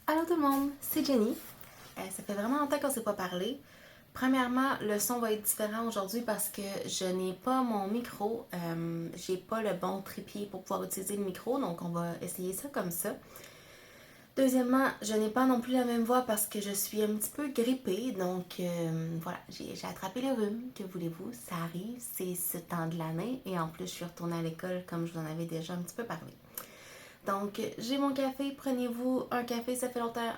Allô tout le monde, c'est Jenny. Ça fait vraiment longtemps qu'on ne s'est pas parlé. Premièrement, le son va être différent aujourd'hui parce que je n'ai pas mon micro. J'ai pas le bon trépied pour pouvoir utiliser le micro, donc on va essayer ça comme ça. Deuxièmement, je n'ai pas non plus la même voix parce que je suis un petit peu grippée, donc voilà, j'ai attrapé le rhume, que voulez-vous, ça arrive, c'est ce temps de l'année et en plus je suis retournée à l'école comme je vous en avais déjà un petit peu parlé. Donc, j'ai mon café. Prenez-vous un café. Ça fait longtemps.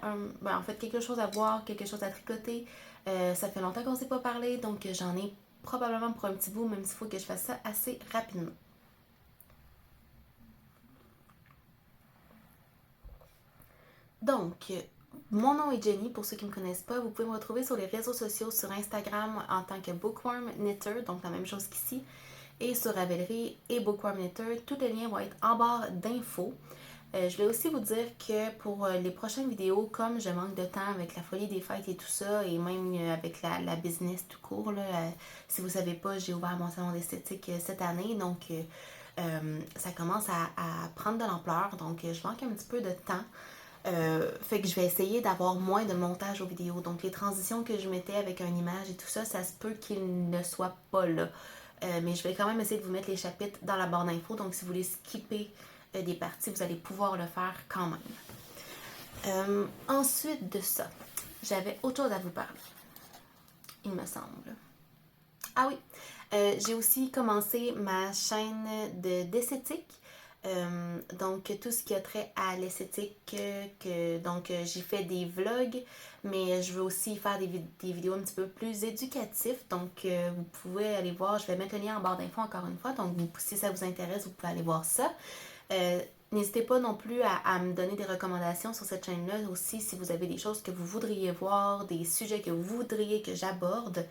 En fait, quelque chose à boire, quelque chose à tricoter. Ça fait longtemps qu'on ne s'est pas parlé. Donc, j'en ai probablement pour un petit bout, même s'il faut que je fasse ça assez rapidement. Donc, mon nom est Jenny. Pour ceux qui ne me connaissent pas, vous pouvez me retrouver sur les réseaux sociaux, sur Instagram en tant que Bookworm Knitter, donc la même chose qu'ici, et sur Ravelry et Bookworm Knitter. Tous les liens vont être en barre d'infos. Je vais aussi vous dire que pour les prochaines vidéos, comme je manque de temps avec la folie des fêtes et tout ça, et même avec la business tout court, là, si vous ne savez pas, j'ai ouvert mon salon d'esthétique cette année, donc ça commence à prendre de l'ampleur, donc je manque un petit peu de temps. Fait que je vais essayer d'avoir moins de montage aux vidéos. Donc les transitions que je mettais avec une image et tout ça, ça se peut qu'il ne soit pas là. Mais je vais quand même essayer de vous mettre les chapitres dans la barre d'infos. Donc si vous voulez skipper des parties, vous allez pouvoir le faire quand même. Ensuite de ça, j'avais autre chose à vous parler, il me semble. Ah oui, j'ai aussi commencé ma chaîne d'esthétique. Donc tout ce qui a trait à l'esthétique, donc j'y fais des vlogs, mais je veux aussi faire des vidéos un petit peu plus éducatives. Donc vous pouvez aller voir, je vais mettre le lien en barre d'infos encore une fois. Donc si ça vous intéresse, vous pouvez aller voir ça. Euh, N'hésitez pas non plus à me donner des recommandations sur cette chaîne-là aussi si vous avez des choses que vous voudriez voir, des sujets que vous voudriez que j'aborde.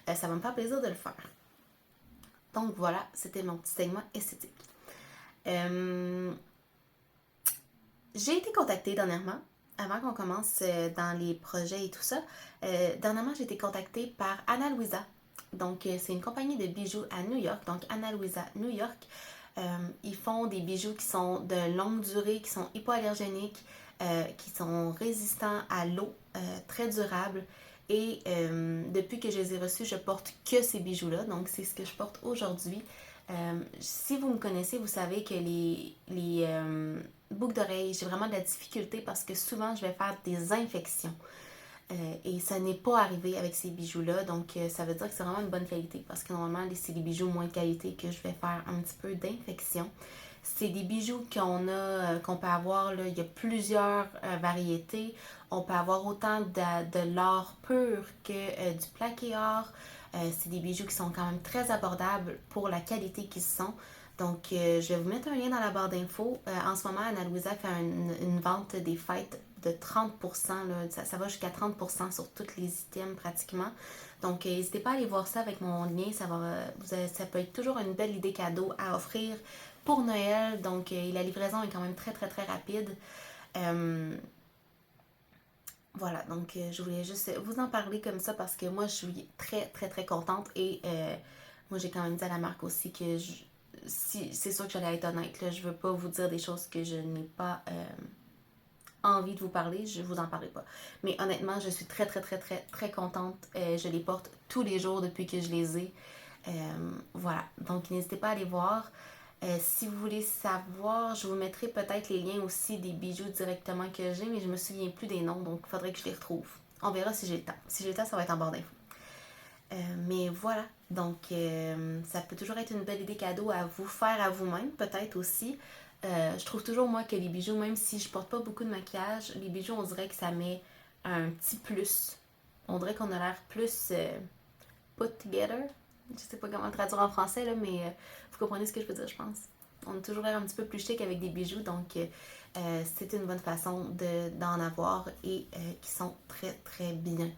Ça va me faire plaisir de le faire. Donc voilà, c'était mon petit segment esthétique. Euh, j'ai été contactée dernièrement, avant qu'on commence dans les projets et tout ça. Dernièrement, j'ai été contactée par Ana Luisa. Donc, c'est une compagnie de bijoux à New York. Donc, Ana Luisa New York. Ils font des bijoux qui sont de longue durée, qui sont hypoallergéniques, qui sont résistants à l'eau, très durables. Et depuis que je les ai reçus, je porte que ces bijoux-là. Donc, c'est ce que je porte aujourd'hui. Si vous me connaissez, vous savez que les boucles d'oreilles, j'ai vraiment de la difficulté parce que souvent, je vais faire des infections. Et ça n'est pas arrivé avec ces bijoux-là, donc ça veut dire que c'est vraiment une bonne qualité parce que normalement, c'est des bijoux moins de qualité que je vais faire un petit peu d'infection. C'est des bijoux qu'on peut avoir, là, il y a plusieurs variétés. On peut avoir autant de l'or pur que du plaqué or. C'est des bijoux qui sont quand même très abordables pour la qualité qu'ils sont. Donc, je vais vous mettre un lien dans la barre d'infos. En ce moment, Ana Luisa fait une vente des fêtes de 30%. Là, ça va jusqu'à 30% sur tous les items pratiquement. Donc, n'hésitez pas à aller voir ça avec mon lien. Ça peut être toujours une belle idée cadeau à offrir pour Noël. Donc, la livraison est quand même très, très, très rapide. Euh, voilà, donc je voulais juste vous en parler comme ça parce que moi, je suis très, très, très contente et moi, j'ai quand même dit à la marque aussi que si, c'est sûr que j'allais être honnête, là, je veux pas vous dire des choses que je n'ai pas envie de vous parler, je vous en parlerai pas. Mais honnêtement, je suis très, très, très, très, très contente. Je les porte tous les jours depuis que je les ai. Voilà, donc n'hésitez pas à aller voir. Si vous voulez savoir, je vous mettrai peut-être les liens aussi des bijoux directement que j'ai, mais je me souviens plus des noms, donc il faudrait que je les retrouve. On verra si j'ai le temps. Si j'ai le temps, ça va être en barre d'infos. Mais voilà, donc ça peut toujours être une belle idée cadeau à vous faire à vous-même, peut-être aussi. Je trouve toujours, moi, que les bijoux, même si je porte pas beaucoup de maquillage, les bijoux, on dirait que ça met un petit plus. On dirait qu'on a l'air plus put together. Je sais pas comment le traduire en français, là, mais vous comprenez ce que je veux dire, je pense. On a toujours l'air un petit peu plus chic avec des bijoux, donc c'est une bonne façon d'en avoir et qui sont très, très bien.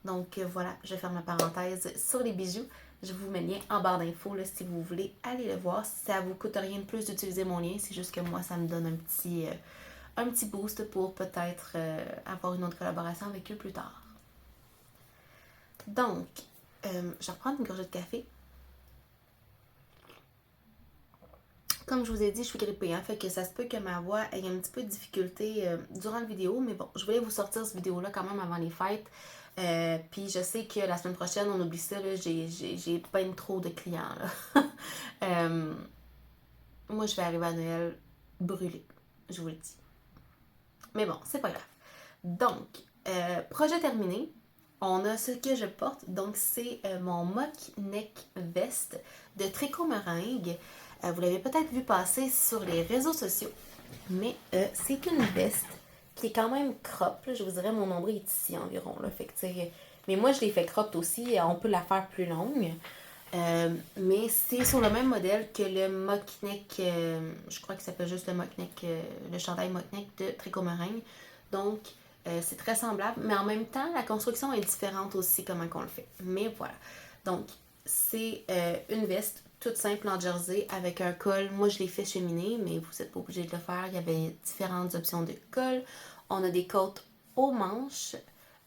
Donc voilà, je ferme la parenthèse sur les bijoux. Je vous mets le lien en barre d'infos si vous voulez aller le voir. Ça vous coûte rien de plus d'utiliser mon lien, c'est juste que moi, ça me donne un petit boost pour peut-être avoir une autre collaboration avec eux plus tard. Donc, je vais reprendre une gorgée de café. Comme je vous ai dit, je suis grippée, hein, fait que ça se peut que ma voix ait un petit peu de difficulté durant la vidéo, mais bon, je voulais vous sortir cette vidéo-là quand même avant les fêtes. Puis je sais que la semaine prochaine, on oublie ça, là, j'ai pas trop de clients, là. Euh, moi, je vais arriver à Noël brûlée, je vous le dis. Mais bon, c'est pas grave. Donc, projet terminé. On a ce que je porte, donc c'est mon mock neck vest de tricot meringue. Vous l'avez peut-être vu passer sur les réseaux sociaux, mais c'est une veste qui est quand même crop. Là, je vous dirais, mon nombril est ici environ. Là, fait que, mais moi, je l'ai fait crop aussi. On peut la faire plus longue. Mais c'est sur le même modèle que le mock neck, je crois qu'il s'appelle juste le mock neck, le chandail mock neck de tricot meringue. Donc, c'est très semblable, mais en même temps, la construction est différente aussi, comment on le fait. Mais voilà. Donc, c'est une veste toute simple en jersey avec un col. Moi, je l'ai fait cheminer, mais vous n'êtes pas obligé de le faire. Il y avait différentes options de col. On a des côtes aux manches,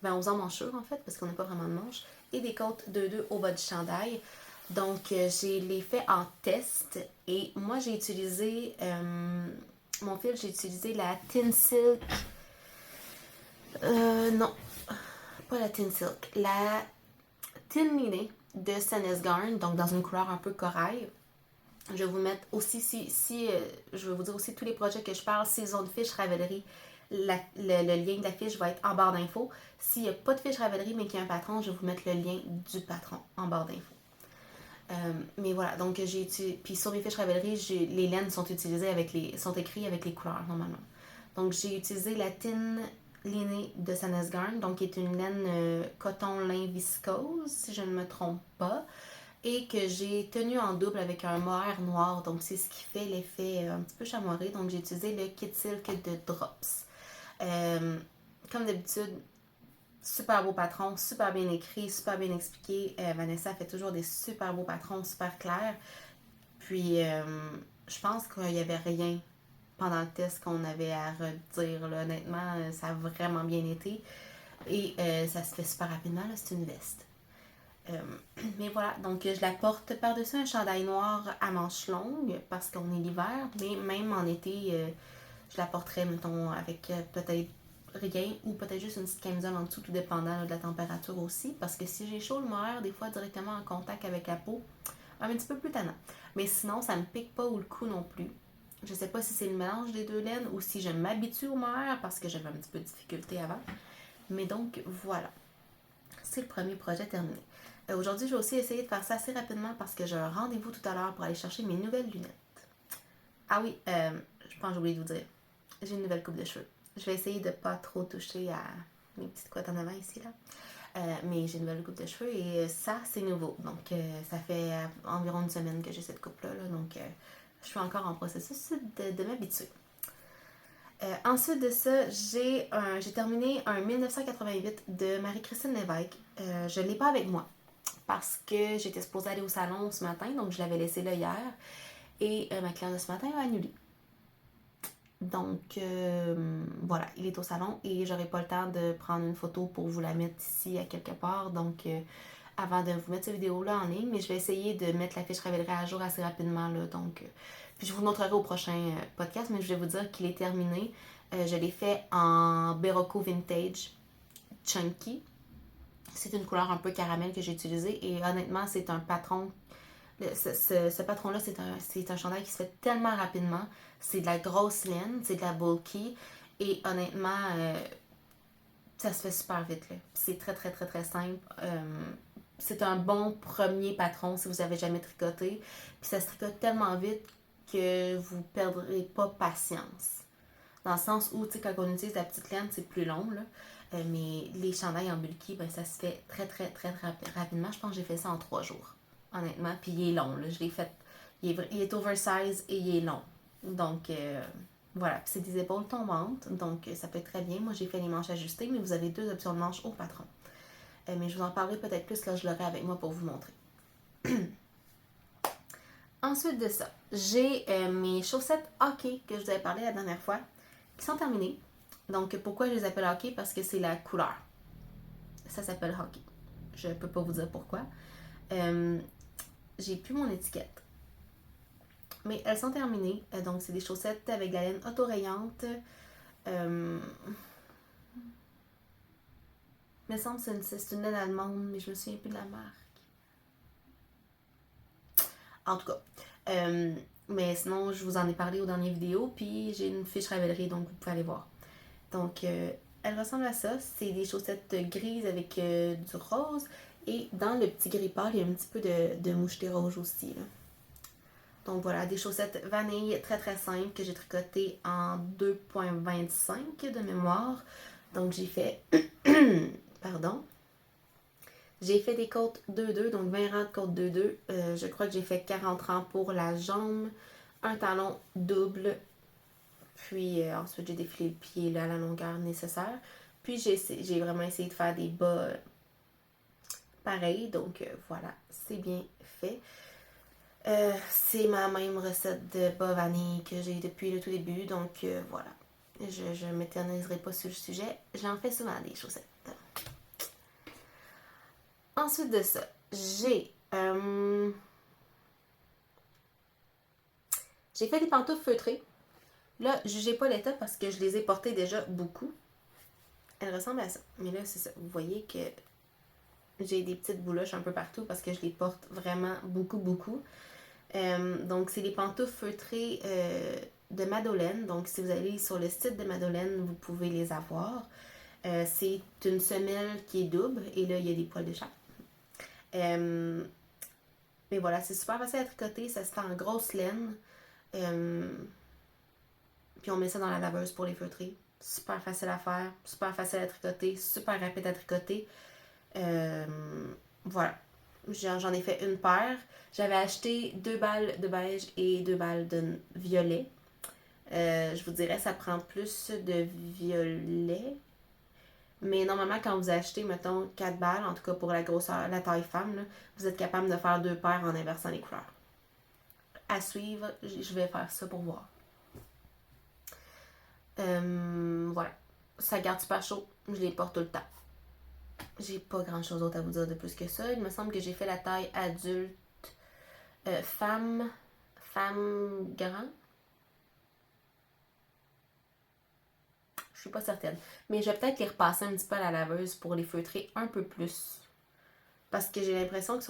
aux emmanchures en fait, parce qu'on n'a pas vraiment de manches, et des côtes 2-2 au bas du chandail. Donc, j'ai les fait en test et moi, j'ai utilisé mon fil, j'ai utilisé la Thin Silk. Non, pas la Thin Silk. La Thin Liné de Senesgarn, donc dans une couleur un peu corail. Je vais vous mettre aussi, si je vais vous dire aussi tous les projets que je parle, s'ils ont une fiche Ravelry, le lien de la fiche va être en barre d'infos. S'il n'y a pas de fiche Ravelry mais qu'il y a un patron, je vais vous mettre le lien du patron en barre d'infos. Mais voilà, donc j'ai utilisé. Puis sur mes fiches Ravelry, les laines sont utilisées sont écrites avec les couleurs normalement. Donc j'ai utilisé la Thin Liné de Senesgarn, donc qui est une laine coton lin viscose, si je ne me trompe pas, et que j'ai tenu en double avec un mohair noir, donc c'est ce qui fait l'effet un petit peu chamoiré. Donc j'ai utilisé le Kit Silk de Drops. Comme d'habitude, super beau patron, super bien écrit, super bien expliqué. Vanessa fait toujours des super beaux patrons, super clairs. Puis, je pense qu'il n'y avait rien pendant le test qu'on avait à redire. Là. Honnêtement, ça a vraiment bien été. Et ça se fait super rapidement. C'est une veste. Mais voilà, donc je la porte par-dessus un chandail noir à manches longues parce qu'on est l'hiver. Mais même en été, je la porterais, mettons, avec peut-être rien ou peut-être juste une petite camisole en dessous, tout dépendant de la température aussi. Parce que si j'ai chaud, le mohair, des fois directement en contact avec la peau, un petit peu plus tannant. Mais sinon, ça me pique pas ou le cou non plus. Je sais pas si c'est le mélange des deux laines ou si je m'habitue au mohair parce que j'avais un petit peu de difficulté avant. Mais donc, voilà. C'est le premier projet terminé. Aujourd'hui, je vais aussi essayer de faire ça assez rapidement parce que j'ai un rendez-vous tout à l'heure pour aller chercher mes nouvelles lunettes. Ah oui, je pense que j'ai oublié de vous dire. J'ai une nouvelle coupe de cheveux. Je vais essayer de pas trop toucher à mes petites couettes en avant ici, là. Mais j'ai une nouvelle coupe de cheveux et ça, c'est nouveau. Donc, ça fait environ une semaine que j'ai cette coupe-là. Donc, je suis encore en processus de m'habituer. Ensuite de ça, j'ai terminé un 1988 de Marie-Christine Lévesque. Je ne l'ai pas avec moi parce que j'étais supposée aller au salon ce matin, donc je l'avais laissé là hier. Et ma cliente de ce matin a annulé. Donc, voilà, il est au salon et j'aurai pas le temps de prendre une photo pour vous la mettre ici à quelque part. Donc, avant de vous mettre cette vidéo-là en ligne, mais je vais essayer de mettre la fiche Ravelry à jour assez rapidement. Là, donc, puis je vous le montrerai au prochain podcast, mais je vais vous dire qu'il est terminé. Je l'ai fait en Berroco Vintage Chunky. C'est une couleur un peu caramel que j'ai utilisée et honnêtement, c'est un patron. Ce patron-là, c'est un chandail qui se fait tellement rapidement. C'est de la grosse laine, c'est de la bulky. Et honnêtement, ça se fait super vite. Là. C'est très, très, très, très simple. C'est un bon premier patron si vous n'avez jamais tricoté. Puis ça se tricote tellement vite que vous ne perdrez pas patience. Dans le sens où, tu sais, quand on utilise la petite laine, c'est plus long, là. Mais les chandails en bulky, ben, ça se fait très, très, très rapidement. Je pense que j'ai fait ça en 3 jours, honnêtement. Puis il est long, là. Je l'ai fait. Il est oversize et il est long. Donc, voilà. Puis c'est des épaules tombantes, donc ça peut être très bien. Moi, j'ai fait les manches ajustées, mais vous avez 2 options de manches au patron. Mais je vous en parlerai peut-être plus quand je l'aurai avec moi pour vous montrer. Ensuite de ça, j'ai mes chaussettes hockey que je vous avais parlé la dernière fois, qui sont terminées. Donc, pourquoi je les appelle hockey? Parce que c'est la couleur. Ça s'appelle hockey. Je peux pas vous dire pourquoi. J'ai plus mon étiquette. Mais elles sont terminées. Donc, c'est des chaussettes avec de la laine autorayante. Il me semble que c'est une laine allemande, mais je me souviens plus de la marque. En tout cas. Mais sinon, je vous en ai parlé aux dernières vidéos, puis j'ai une fiche Ravelry, donc vous pouvez aller voir. Donc, elle ressemble à ça. C'est des chaussettes grises avec du rose. Et dans le petit gris pâle, il y a un petit peu de moucheté rouge aussi. Là. Donc voilà, des chaussettes vanille très très simples que j'ai tricotées en 2,25 de mémoire. Donc j'ai fait... Pardon. J'ai fait des côtes 2-2, donc 20 rangs de côtes 2-2. Je crois que j'ai fait 40 rangs pour la jambe, un talon double, puis ensuite j'ai défilé le pied là, à la longueur nécessaire. Puis j'ai vraiment essayé de faire des bas pareils, donc voilà, c'est bien fait. C'est ma même recette de bas vanille que j'ai depuis le tout début, donc voilà. Je ne m'éterniserai pas sur le sujet, j'en fais souvent des chaussettes. Ensuite de ça, j'ai fait des pantoufles feutrées. Là, jugez pas l'état parce que je les ai portées déjà beaucoup. Elles ressemblent à ça. Mais là, c'est ça. Vous voyez que j'ai des petites bouloches un peu partout parce que je les porte vraiment beaucoup, beaucoup. Donc, c'est des pantoufles feutrées de Madeleine. Donc, si vous allez sur le site de Madeleine, vous pouvez les avoir. C'est une semelle qui est double et là, il y a des poils de chat. Mais voilà, c'est super facile à tricoter. Ça se fait en grosse laine. Puis on met ça dans la laveuse pour les feutrer. Super facile à faire, super facile à tricoter, super rapide à tricoter. Voilà. J'en ai fait une paire. J'avais acheté 2 balles de beige et 2 balles de violet. Je vous dirais, ça prend plus de violet. Mais normalement, quand vous achetez, mettons, 4 balles, en tout cas pour la grosseur, la taille femme, là, vous êtes capable de faire 2 paires en inversant les couleurs. À suivre, je vais faire ça pour voir. Voilà. Ça garde super chaud. Je les porte tout le temps. J'ai pas grand chose d'autre à vous dire de plus que ça. Il me semble que j'ai fait la taille adulte, femme grand. Je suis pas certaine. Mais je vais peut-être les repasser un petit peu à la laveuse pour les feutrer un peu plus. Parce que j'ai l'impression que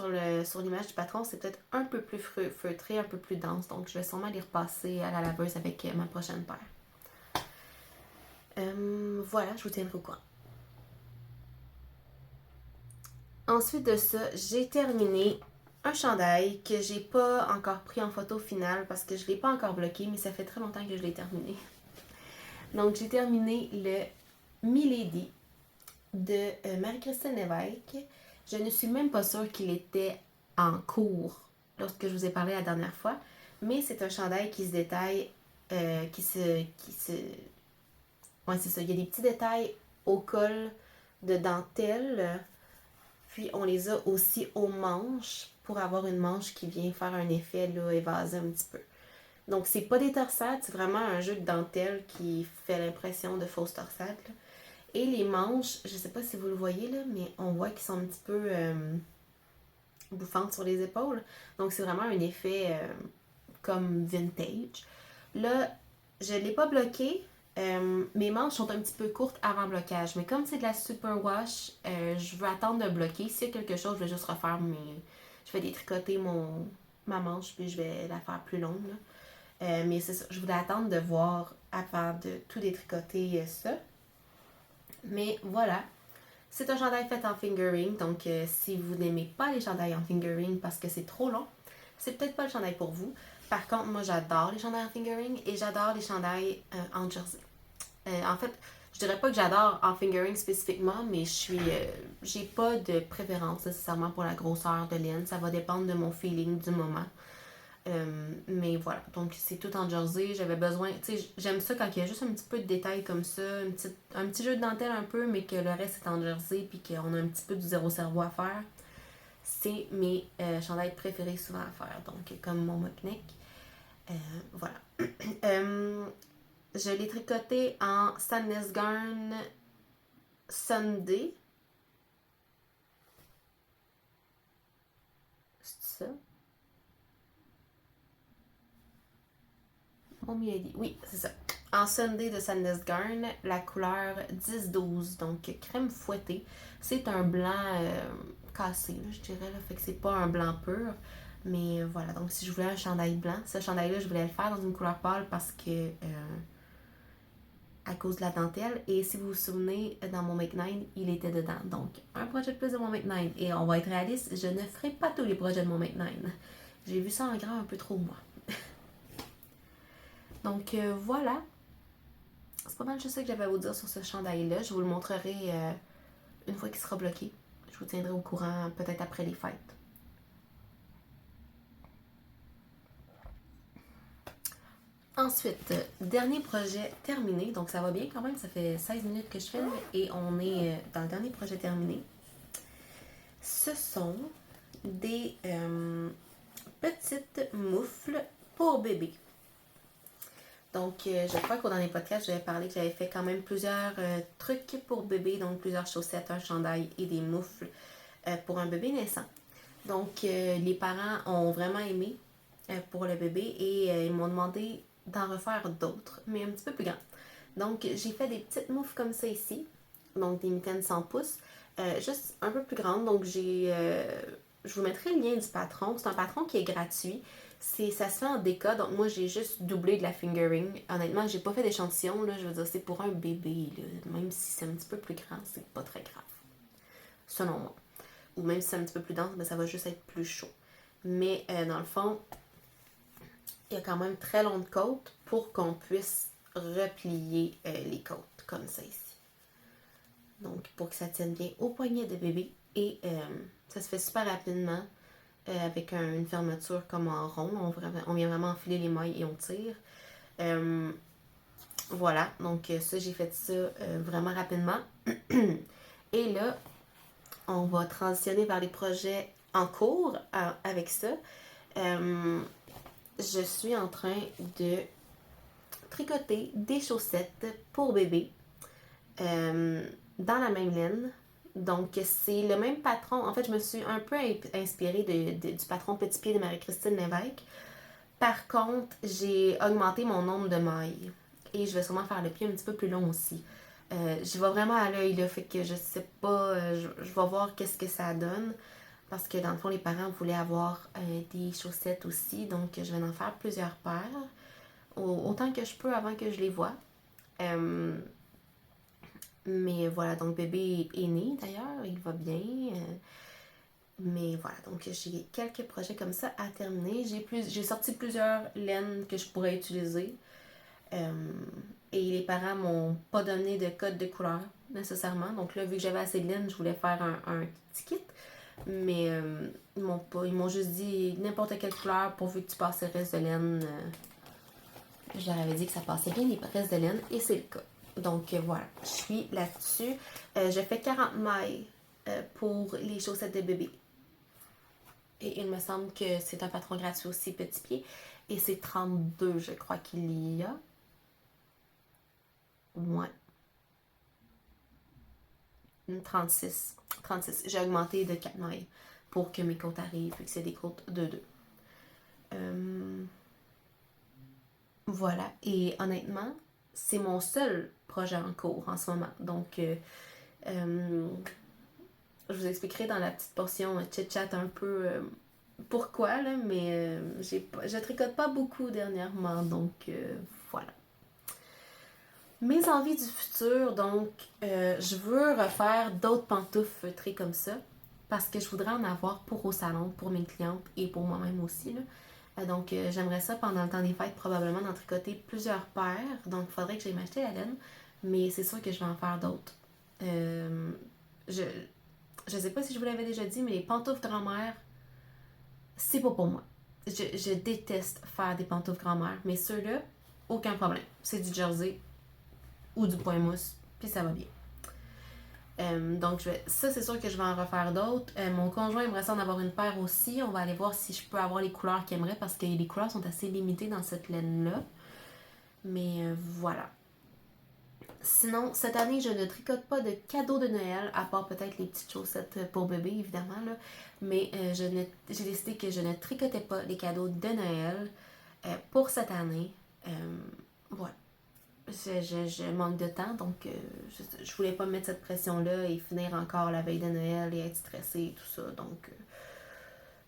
sur l'image du patron, c'est peut-être un peu plus feutré, un peu plus dense. Donc, je vais sûrement les repasser à la laveuse avec ma prochaine paire. Voilà, je vous tiendrai au courant. Ensuite de ça, j'ai terminé un chandail que j'ai pas encore pris en photo finale parce que je l'ai pas encore bloqué, mais ça fait très longtemps que je l'ai terminé. Donc, j'ai terminé le Milady de Marie-Christine Lévesque. Je ne suis même pas sûre qu'il était en cours lorsque je vous ai parlé la dernière fois, mais c'est un chandail qui se détaille, Ouais, c'est ça. Il y a des petits détails au col de dentelle, puis on les a aussi aux manches pour avoir une manche qui vient faire un effet là, évasé un petit peu. Donc, c'est pas des torsades, c'est vraiment un jeu de dentelle qui fait l'impression de fausse torsade. Là. Et les manches, je sais pas si vous le voyez là, mais on voit qu'ils sont un petit peu bouffantes sur les épaules. Donc, c'est vraiment un effet comme vintage. Là, je l'ai pas bloqué. Mes manches sont un petit peu courtes avant blocage. Mais comme c'est de la superwash, je veux attendre de bloquer. S'il y a quelque chose, je vais juste refaire je vais détricoter ma manche puis je vais la faire plus longue. Mais c'est ça. Je voulais attendre de voir avant de tout détricoter ça. Mais voilà. C'est un chandail fait en fingering. Donc si vous n'aimez pas les chandails en fingering parce que c'est trop long, c'est peut-être pas le chandail pour vous. Par contre, moi j'adore les chandails en fingering et j'adore les chandails en jersey. En fait, je dirais pas que j'adore en fingering spécifiquement, mais j'ai pas de préférence nécessairement pour la grosseur de laine. Ça va dépendre de mon feeling du moment. Mais voilà, donc c'est tout en jersey. J'avais besoin, tu sais, j'aime ça quand il y a juste un petit peu de détails comme ça, un petit jeu de dentelle un peu, mais que le reste est en jersey puis qu'on a un petit peu du zéro cerveau à faire. C'est mes chandails préférés souvent à faire, donc comme mon mock neck. Voilà. Je l'ai tricoté en Stainless Garn Sunday. C'est ça? Home Lady, oui, c'est ça. En Sunday de Sandnes Garn, la couleur 10-12, donc crème fouettée. C'est un blanc cassé, là, je dirais, là, fait que c'est pas un blanc pur. Mais voilà, donc si je voulais un chandail blanc, ce chandail-là, je voulais le faire dans une couleur pâle parce que à cause de la dentelle. Et si vous vous souvenez, dans mon Make 9, il était dedans. Donc, un projet de plus de mon Make 9. Et on va être réaliste, je ne ferai pas tous les projets de mon Make 9. J'ai vu ça en grand un peu trop, moi. Donc, voilà. C'est pas mal juste ça que j'avais à vous dire sur ce chandail-là. Je vous le montrerai une fois qu'il sera bloqué. Je vous tiendrai au courant peut-être après les fêtes. Ensuite, dernier projet terminé. Donc ça va bien quand même, ça fait 16 minutes que je filme et on est dans le dernier projet terminé. Ce sont des petites moufles pour bébé. Donc, je crois qu'au dernier podcast, j'avais parlé que j'avais fait quand même plusieurs trucs pour bébé, donc plusieurs chaussettes, un chandail et des moufles pour un bébé naissant. Donc, les parents ont vraiment aimé pour le bébé et ils m'ont demandé d'en refaire d'autres, mais un petit peu plus grands. Donc, j'ai fait des petites moufles comme ça ici, donc des mitaines 100 pouces, juste un peu plus grandes. Donc, je vous mettrai le lien du patron. C'est un patron qui est gratuit. Ça se fait en déca, donc moi j'ai juste doublé de la fingering. Honnêtement, j'ai pas fait d'échantillon, là, je veux dire, c'est pour un bébé, là. Même si c'est un petit peu plus grand, c'est pas très grave. Selon moi. Ou même si c'est un petit peu plus dense, ben, ça va juste être plus chaud. Mais dans le fond, il y a quand même très longue côte pour qu'on puisse replier les côtes comme ça ici. Donc, pour que ça tienne bien au poignet de bébé. Et ça se fait super rapidement avec une fermeture comme en rond. On vient vraiment enfiler les mailles et on tire. Voilà, donc ça, j'ai fait ça vraiment rapidement. Et là, on va transitionner vers les projets en cours avec ça. Je suis en train de tricoter des chaussettes pour bébé dans la même laine. Donc, c'est le même patron. En fait, je me suis un peu inspirée du patron Petit Pied de Marie-Christine Lévesque. Par contre, j'ai augmenté mon nombre de mailles. Et je vais sûrement faire le pied un petit peu plus long aussi. Je vais vraiment à l'œil, là, fait que je sais pas, je vais voir qu'est-ce que ça donne. Parce que dans le fond, les parents voulaient avoir des chaussettes aussi. Donc, je vais en faire plusieurs paires. Autant que je peux avant que je les vois. Mais voilà, donc bébé est né d'ailleurs, il va bien. Mais voilà, donc j'ai quelques projets comme ça à terminer. J'ai sorti plusieurs laines que je pourrais utiliser. Et les parents m'ont pas donné de code de couleur nécessairement. Donc là, vu que j'avais assez de laine, je voulais faire un petit kit. Mais ils m'ont juste dit n'importe quelle couleur pourvu que tu passes le reste de laine. Je leur avais dit que ça passait bien les restes de laine et c'est le cas. Donc voilà, je suis là-dessus. Je fais 40 mailles pour les chaussettes de bébé. Et il me semble que c'est un patron gratuit aussi, Petit Pied. Et c'est 32, je crois qu'il y a. Ouais. 36. 36. J'ai augmenté de 4 mailles pour que mes côtes arrivent, vu que c'est des côtes de 2. Voilà. Et honnêtement, c'est mon seul projet en cours en ce moment. Donc, je vous expliquerai dans la petite portion chit-chat un peu pourquoi, là, mais je tricote pas beaucoup dernièrement, donc voilà. Mes envies du futur, donc, je veux refaire d'autres pantoufles feutrées comme ça, parce que je voudrais en avoir pour au salon, pour mes clientes et pour moi-même aussi, là. Donc, j'aimerais ça pendant le temps des fêtes, probablement d'en tricoter plusieurs paires. Donc, il faudrait que j'aille m'acheter la laine, mais c'est sûr que je vais en faire d'autres. Je, je sais pas si je vous l'avais déjà dit, mais les pantoufles grand-mère, c'est pas pour moi. Je déteste faire des pantoufles grand-mère, mais ceux-là, aucun problème. C'est du jersey ou du point mousse, puis ça va bien. Donc, ça, c'est sûr que je vais en refaire d'autres. Mon conjoint aimerait ça en avoir une paire aussi. On va aller voir si je peux avoir les couleurs qu'il aimerait parce que les couleurs sont assez limitées dans cette laine-là. Mais voilà. Sinon, cette année, je ne tricote pas de cadeaux de Noël, à part peut-être les petites chaussettes pour bébé, évidemment. Là. Mais j'ai décidé que je ne tricotais pas les cadeaux de Noël pour cette année. Voilà. Je manque de temps, donc je voulais pas mettre cette pression-là et finir encore la veille de Noël et être stressée et tout ça. Donc,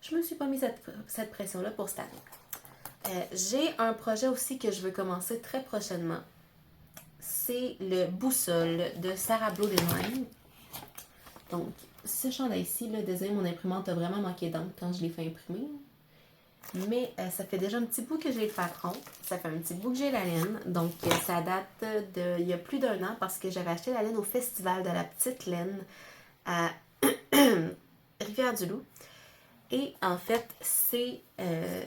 je me suis pas mis cette pression-là pour cette année. J'ai un projet aussi que je veux commencer très prochainement. C'est le Boussole de Sarah Blow Design. Donc, ce chandail-ci, là, désolé, mon imprimante a vraiment manqué d'encre quand je l'ai fait imprimer. Mais ça fait déjà un petit bout que j'ai le patron. Ça fait un petit bout que j'ai la laine. Donc, ça date il y a plus d'un an parce que j'avais acheté la laine au festival de la petite laine à Rivière-du-Loup. Et en fait, c'est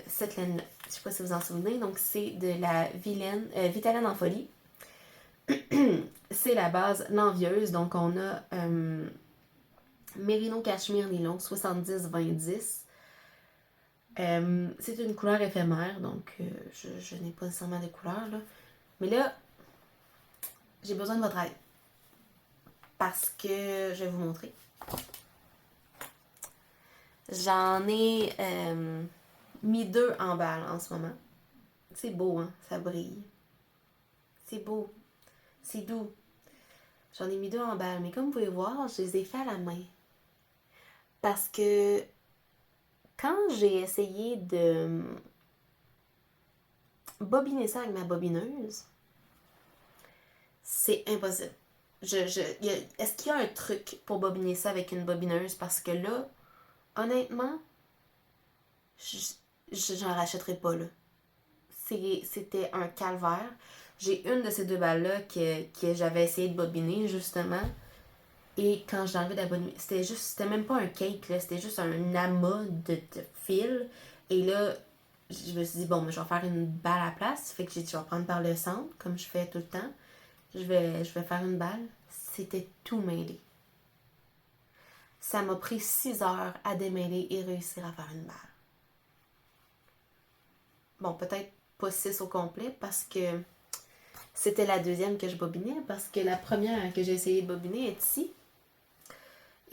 cette laine-là. Je ne sais pas si vous vous en souvenez. Donc, c'est de la Vitalaine en folie. C'est la base l'envieuse. Donc, on a Mérino Cachemire Nylon 70-20-10. C'est une couleur éphémère, donc je n'ai pas nécessairement de couleur, là. Mais là, j'ai besoin de votre aide. Parce que je vais vous montrer. J'en ai mis 2 en balle en ce moment. C'est beau, hein? Ça brille. C'est beau. C'est doux. J'en ai mis 2 en balle, mais comme vous pouvez voir, je les ai fait à la main. Parce que quand j'ai essayé de bobiner ça avec ma bobineuse, c'est impossible. Est-ce qu'il y a un truc pour bobiner ça avec une bobineuse? Parce que là, honnêtement, j'en rachèterai pas là. C'était un calvaire. J'ai une de ces 2 balles-là que j'avais essayé de bobiner, justement. Et quand j'ai enlevé la bobine, c'était même pas un cake, là, c'était juste un amas de fil. Et là, je me suis dit, bon, mais je vais faire une balle à la place. Fait que j'ai dit, je vais prendre par le centre, comme je fais tout le temps. Je vais faire une balle. C'était tout mêlé. Ça m'a pris 6 heures à démêler et réussir à faire une balle. Bon, peut-être pas 6 au complet parce que c'était la deuxième que je bobinais. Parce que la première que j'ai essayé de bobiner est ici.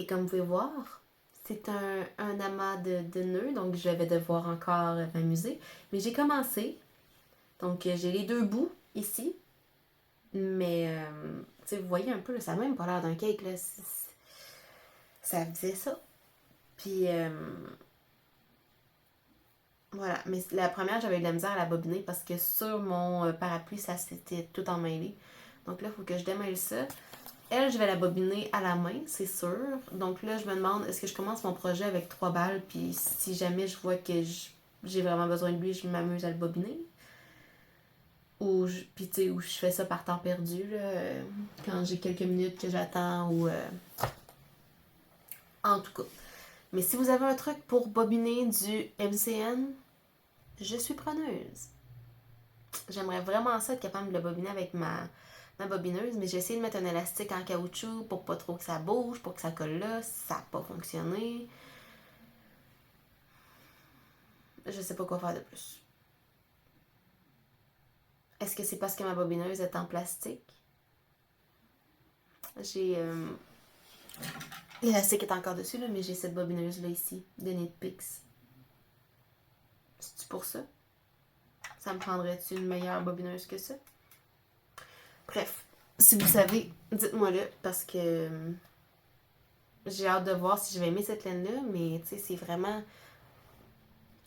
Et comme vous pouvez voir, c'est un amas de nœuds. Donc je vais devoir encore m'amuser. Mais j'ai commencé. Donc j'ai les 2 bouts ici. Mais, tu sais, vous voyez un peu, là, ça n'a même pas l'air d'un cake, là. Ça faisait ça. Puis, voilà. Mais la première, j'avais eu de la misère à la bobiner parce que sur mon parapluie, ça s'était tout emmêlé. Donc là, il faut que je démêle ça. Elle, je vais la bobiner à la main, c'est sûr. Donc là, je me demande, est-ce que je commence mon projet avec 3 balles, puis si jamais je vois que j'ai vraiment besoin de lui, je m'amuse à le bobiner. Puis tu sais, où je fais ça par temps perdu, là, quand j'ai quelques minutes que j'attends, ou... en tout cas. Mais si vous avez un truc pour bobiner du MCN, je suis preneuse. J'aimerais vraiment ça être capable de le bobiner avec ma bobineuse, mais j'ai essayé de mettre un élastique en caoutchouc pour pas trop que ça bouge, pour que ça colle là. Ça n'a pas fonctionné. Je sais pas quoi faire de plus. Est-ce que c'est parce que ma bobineuse est en plastique? J'ai... l'élastique est encore dessus, là, mais j'ai cette bobineuse-là ici, de Knitpicks. C'est-tu pour ça? Ça me prendrait-tu une meilleure bobineuse que ça? Bref, si vous savez, dites-moi-le, parce que j'ai hâte de voir si je vais aimer cette laine-là, mais tu sais, c'est vraiment...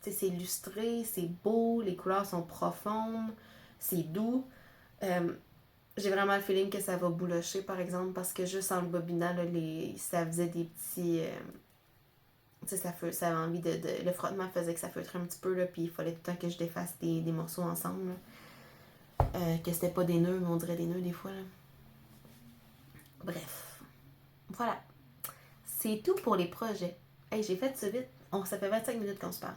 Tu sais, c'est illustré, c'est beau, les couleurs sont profondes, c'est doux. J'ai vraiment le feeling que ça va boulocher, par exemple, parce que juste en le bobinant, là, ça faisait des petits... tu sais, ça avait envie de... Le frottement faisait que ça feutrait un petit peu, là, puis il fallait tout le temps que je défasse des morceaux ensemble, là. Que c'était pas des nœuds, mais on dirait des nœuds des fois, là. Bref. Voilà. C'est tout pour les projets. Hey, j'ai fait ça vite. Ça fait 25 minutes qu'on se parle.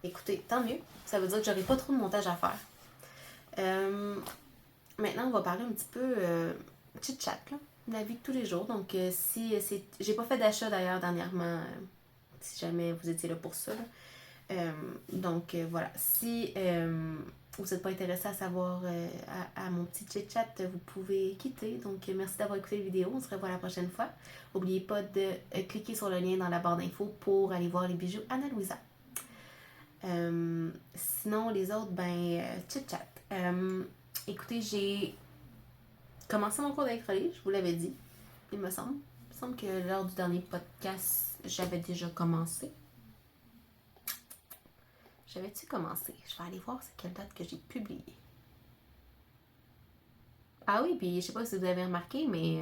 Écoutez, tant mieux. Ça veut dire que j'aurai pas trop de montage à faire. Maintenant, on va parler un petit peu chit-chat, là, de la vie de tous les jours. Donc, si c'est... J'ai pas fait d'achat, d'ailleurs, dernièrement, si jamais vous étiez là pour ça, là. Donc, voilà. Si vous n'êtes pas intéressé à savoir à mon petit chit-chat, vous pouvez quitter. Donc, merci d'avoir écouté la vidéo. On se revoit la prochaine fois. N'oubliez pas de cliquer sur le lien dans la barre d'infos pour aller voir les bijoux Ana Luisa. Sinon, les autres, chit-chat. Écoutez, j'ai commencé mon cours d'électrolyse, je vous l'avais dit, il me semble. Il me semble que lors du dernier podcast, j'avais déjà commencé. J'avais-tu commencé? Je vais aller voir c'est quelle date que j'ai publié. Ah oui, puis je sais pas si vous avez remarqué, mais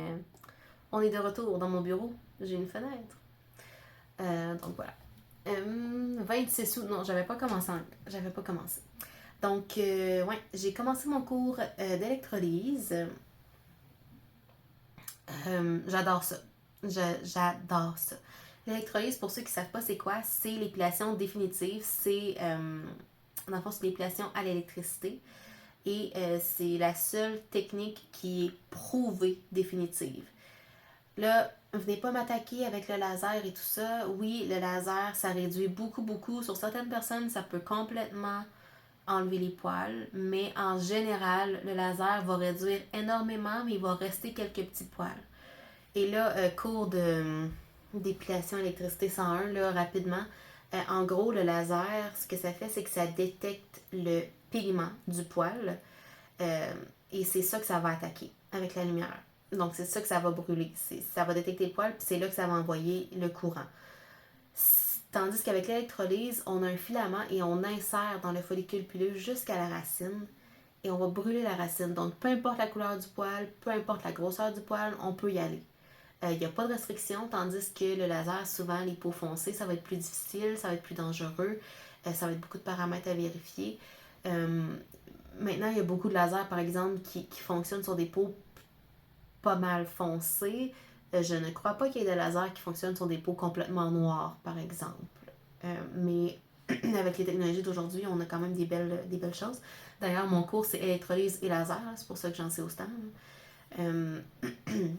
on est de retour dans mon bureau. J'ai une fenêtre. Donc voilà. 26 août, non, j'avais pas commencé. J'avais pas commencé. Donc, ouais, j'ai commencé mon cours d'électrolyse. J'adore ça. J'adore ça. L'électrolyse, pour ceux qui ne savent pas c'est quoi, c'est l'épilation définitive. C'est, dans le fond, c'est l'épilation à l'électricité. Et c'est la seule technique qui est prouvée définitive. Là, venez pas m'attaquer avec le laser et tout ça. Oui, le laser, ça réduit beaucoup, beaucoup. Sur certaines personnes, ça peut complètement enlever les poils. Mais en général, le laser va réduire énormément, mais il va rester quelques petits poils. Et là, cours d'épilation électricité 101, là, rapidement. En gros, le laser, ce que ça fait, c'est que ça détecte le pigment du poil. Et c'est ça que ça va attaquer avec la lumière. Donc, c'est ça que ça va brûler. Ça va détecter le poil, puis c'est là que ça va envoyer le courant. Tandis qu'avec l'électrolyse, on a un filament et on insère dans le follicule pileux jusqu'à la racine. Et on va brûler la racine. Donc, peu importe la couleur du poil, peu importe la grosseur du poil, on peut y aller. Il n'y a pas de restriction, tandis que le laser, souvent, les peaux foncées, ça va être plus difficile, ça va être plus dangereux, ça va être beaucoup de paramètres à vérifier. Maintenant, il y a beaucoup de lasers, par exemple, qui fonctionnent sur des peaux pas mal foncées. Je ne crois pas qu'il y ait des lasers qui fonctionnent sur des peaux complètement noires, par exemple. Mais avec les technologies d'aujourd'hui, on a quand même des belles choses. D'ailleurs, mon cours, c'est électrolyse et laser, c'est pour ça que j'en sais au stand.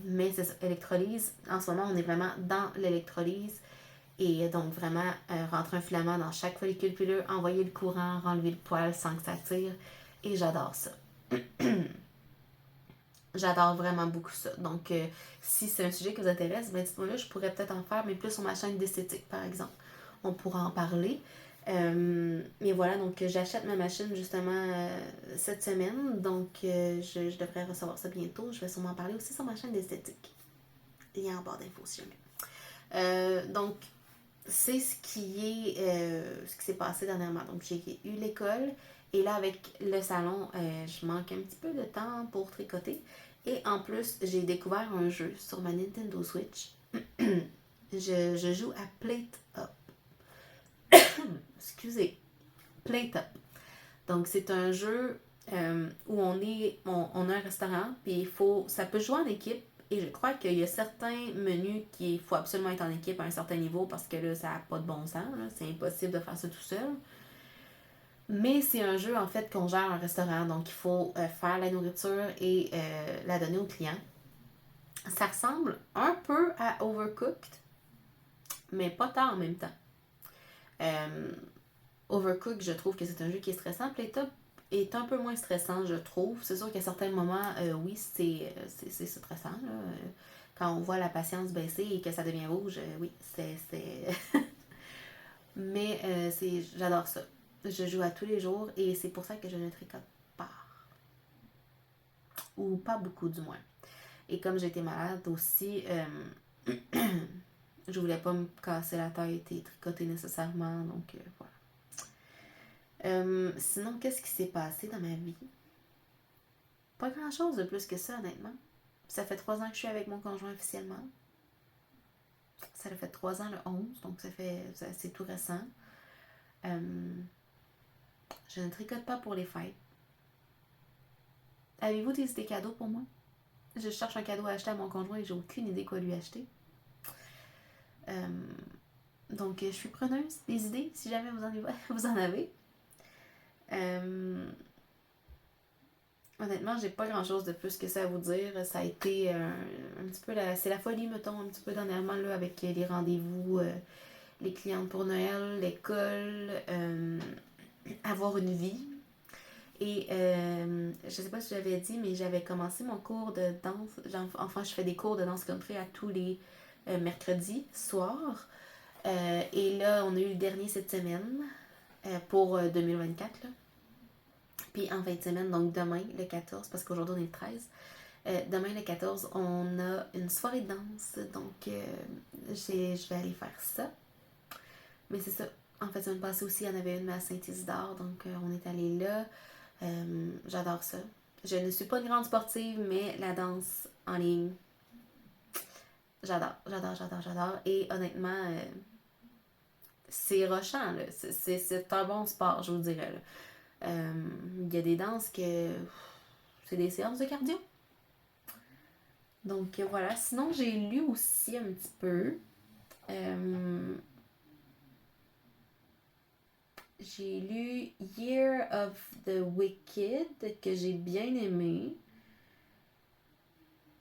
Mais c'est ça, électrolyse. En ce moment, on est vraiment dans l'électrolyse. Et donc, vraiment, rentrer un filament dans chaque follicule pileux, envoyer le courant, enlever le poil sans que ça tire. Et j'adore ça. J'adore vraiment beaucoup ça. Donc, si c'est un sujet qui vous intéresse, dites-moi là, je pourrais peut-être en faire, mais plus sur ma chaîne d'esthétique, par exemple. On pourra en parler. Mais voilà, donc j'achète ma machine justement cette semaine. Donc, je devrais recevoir ça bientôt. Je vais sûrement en parler aussi sur ma chaîne d'esthétique. Lien en barre d'infos si jamais. Donc, c'est ce qui s'est passé dernièrement. Donc, j'ai eu l'école et là, avec le salon, je manque un petit peu de temps pour tricoter. Et en plus, j'ai découvert un jeu sur ma Nintendo Switch. je joue à Plate Up. Excusez. Plate Up. Donc, c'est un jeu où on a un restaurant, puis ça peut jouer en équipe. Et je crois qu'il y a certains menus qu'il faut absolument être en équipe à un certain niveau parce que là, ça n'a pas de bon sens. Là. C'est impossible de faire ça tout seul. Mais c'est un jeu, en fait, qu'on gère un restaurant. Donc, il faut faire la nourriture et la donner aux clients. Ça ressemble un peu à Overcooked, mais pas tant en même temps. Overcooked, je trouve que c'est un jeu qui est stressant. Playtop est un peu moins stressant, je trouve. C'est sûr qu'à certains moments, oui, c'est stressant. Là. Quand on voit la patience baisser et que ça devient rouge, oui, c'est... Mais j'adore ça. Je joue à tous les jours et c'est pour ça que je ne tricote pas. Ou pas beaucoup, du moins. Et comme j'étais malade aussi, je voulais pas me casser la tête et tricoter nécessairement. Donc, voilà. Sinon, qu'est-ce qui s'est passé dans ma vie? Pas grand-chose de plus que ça, honnêtement. Ça fait 3 ans que je suis avec mon conjoint officiellement. Ça fait 3 ans le 11, donc c'est tout récent. Je ne tricote pas pour les fêtes. Avez-vous des cadeaux pour moi? Je cherche un cadeau à acheter à mon conjoint et j'ai aucune idée quoi lui acheter. Donc, je suis preneuse des idées, si jamais vous en avez. Honnêtement, j'ai pas grand-chose de plus que ça à vous dire. Ça a été un petit peu c'est la folie, mettons, un petit peu dernièrement, là, avec les rendez-vous, les clientes pour Noël, l'école, avoir une vie. Et je sais pas si j'avais dit, mais j'avais commencé mon cours de danse. Enfin, je fais des cours de danse country à tous les mercredis soirs. Et là, on a eu le dernier cette semaine. pour 2024. Là. Puis en fin de semaine, donc demain, le 14, parce qu'aujourd'hui on est le 13, demain le 14, on a une soirée de danse. Donc je vais aller faire ça. Mais c'est ça. En fait, semaine passée aussi, il y en avait une à Saint-Isidore. Donc on est allé là. J'adore ça. Je ne suis pas une grande sportive, mais la danse en ligne, j'adore, j'adore, j'adore, j'adore. Et honnêtement, c'est rushant, là. C'est un bon sport, je vous dirais. Il y a des danses que c'est des séances de cardio. Donc voilà. Sinon, j'ai lu aussi un petit peu. J'ai lu Year of the Wicked que j'ai bien aimé.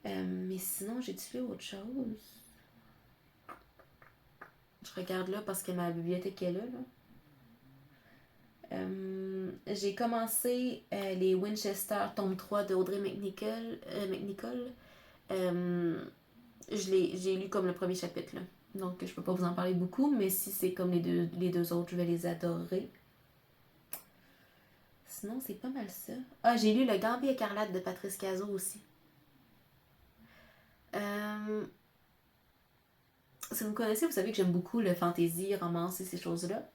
Mais sinon, j'ai-tu lu autre chose? Je regarde là parce que ma bibliothèque est là. J'ai commencé les Winchester tome 3 de Audrey McNichol. J'ai lu comme le premier chapitre. Là. Donc, je peux pas vous en parler beaucoup, mais si c'est comme les deux autres, je vais les adorer. Sinon, c'est pas mal ça. Ah, j'ai lu Le Gambit écarlate de Patrice Cazot aussi. Si vous me connaissez, vous savez que j'aime beaucoup le fantasy, romance et ces choses-là.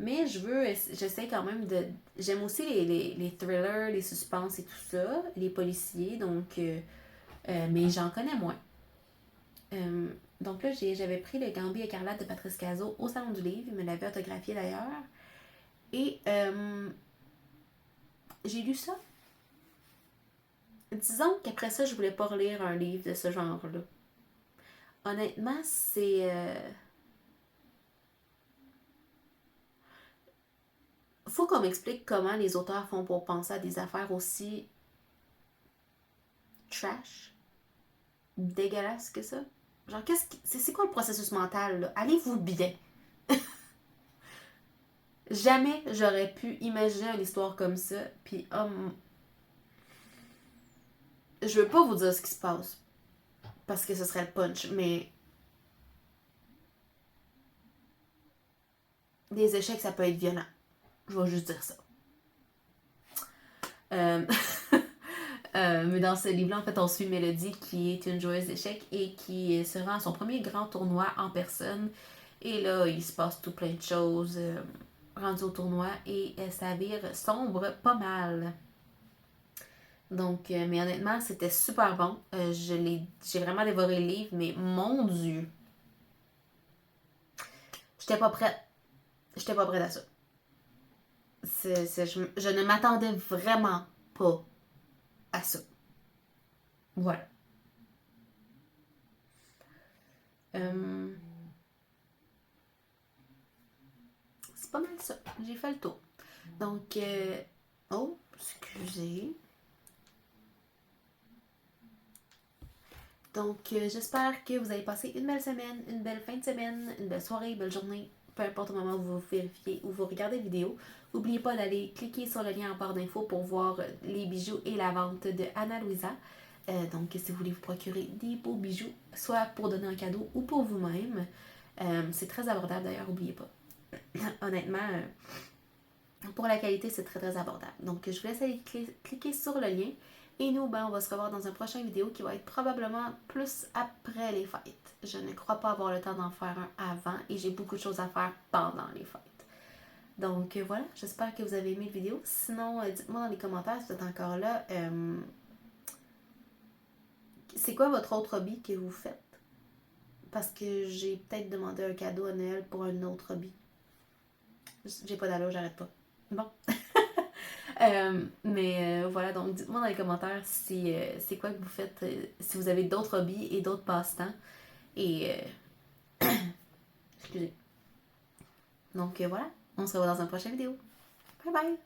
Mais j'essaie quand même de... J'aime aussi les thrillers, les suspens et tout ça, les policiers, donc... mais j'en connais moins. Donc là, j'avais pris le Gambit écarlate de Patrice Cazot au Salon du Livre. Il me l'avait autographié d'ailleurs. Et j'ai lu ça. Disons qu'après ça, je voulais pas relire un livre de ce genre-là. Honnêtement, c'est... Faut qu'on m'explique comment les auteurs font pour penser à des affaires aussi trash, dégueulasses que ça. Genre, c'est quoi le processus mental, là? Allez-vous bien? Jamais j'aurais pu imaginer une histoire comme ça. Puis, je veux pas vous dire ce qui se passe. Parce que ce serait le punch, mais... Des échecs, ça peut être violent. Je vais juste dire ça. Mais dans ce livre-là, en fait, on suit Mélodie, qui est une joueuse d'échecs et qui se rend à son premier grand tournoi en personne. Et là, il se passe tout plein de choses rendues au tournoi et ça vire sombre pas mal. Donc, mais honnêtement, c'était super bon. J'ai vraiment dévoré le livre, mais mon Dieu, j'étais pas prête. J'étais pas prête à ça. Je ne m'attendais vraiment pas à ça. Voilà. Euh, c'est pas mal ça. J'ai fait le tour. Donc, oh, excusez. Donc, j'espère que vous avez passé une belle semaine, une belle fin de semaine, une belle soirée, une belle journée, peu importe au moment où vous vérifiez ou vous regardez la vidéo. N'oubliez pas d'aller cliquer sur le lien en barre d'infos pour voir les bijoux et la vente de Ana Luisa. Donc, si vous voulez vous procurer des beaux bijoux, soit pour donner un cadeau ou pour vous-même, c'est très abordable d'ailleurs, n'oubliez pas. Honnêtement, pour la qualité, c'est très très abordable. Donc, je vous laisse aller cliquer sur le lien. Et nous, on va se revoir dans une prochaine vidéo qui va être probablement plus après les fêtes. Je ne crois pas avoir le temps d'en faire un avant et j'ai beaucoup de choses à faire pendant les fêtes. Donc voilà, j'espère que vous avez aimé la vidéo. Sinon, dites-moi dans les commentaires si vous êtes encore là. C'est quoi votre autre hobby que vous faites? Parce que j'ai peut-être demandé un cadeau à Noël pour un autre hobby. J'ai pas d'allure, j'arrête pas. Bon. Mais voilà, donc dites-moi dans les commentaires si c'est quoi que vous faites, si vous avez d'autres hobbies et d'autres passe-temps. Et excusez. Donc voilà, on se revoit dans une prochaine vidéo. Bye bye!